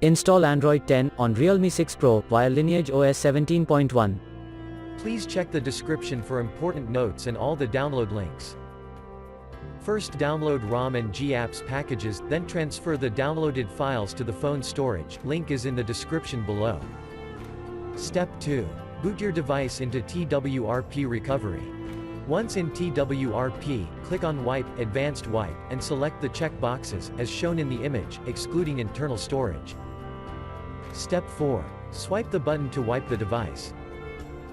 Install Android 10 on Realme 6 Pro via LineageOS 17.1. Please check the description for important notes and all the download links. First download ROM and GApps packages, then transfer the downloaded files to the phone storage, link is in the description below. Step 2. Boot your device into TWRP recovery. Once in TWRP, click on Wipe, Advanced Wipe, and select the check boxes, as shown in the image, excluding internal storage. Step 4. Swipe the button to wipe the device.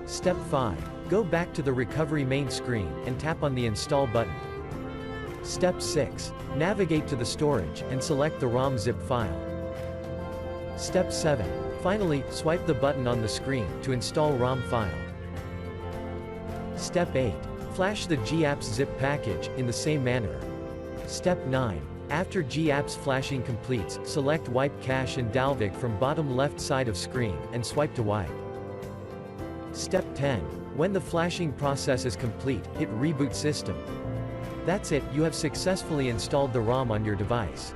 Step 5. Go back to the recovery main screen, and tap on the Install button. Step 6. Navigate to the storage, and select the ROM zip file. Step 7. Finally, swipe the button on the screen, to install ROM file. Step 8. Flash the GApps zip package, in the same manner. Step 9. After GApps flashing completes, select Wipe Cache and Dalvik from bottom left side of screen, and swipe to wipe. Step 10. When the flashing process is complete, hit Reboot System. That's it, you have successfully installed the ROM on your device.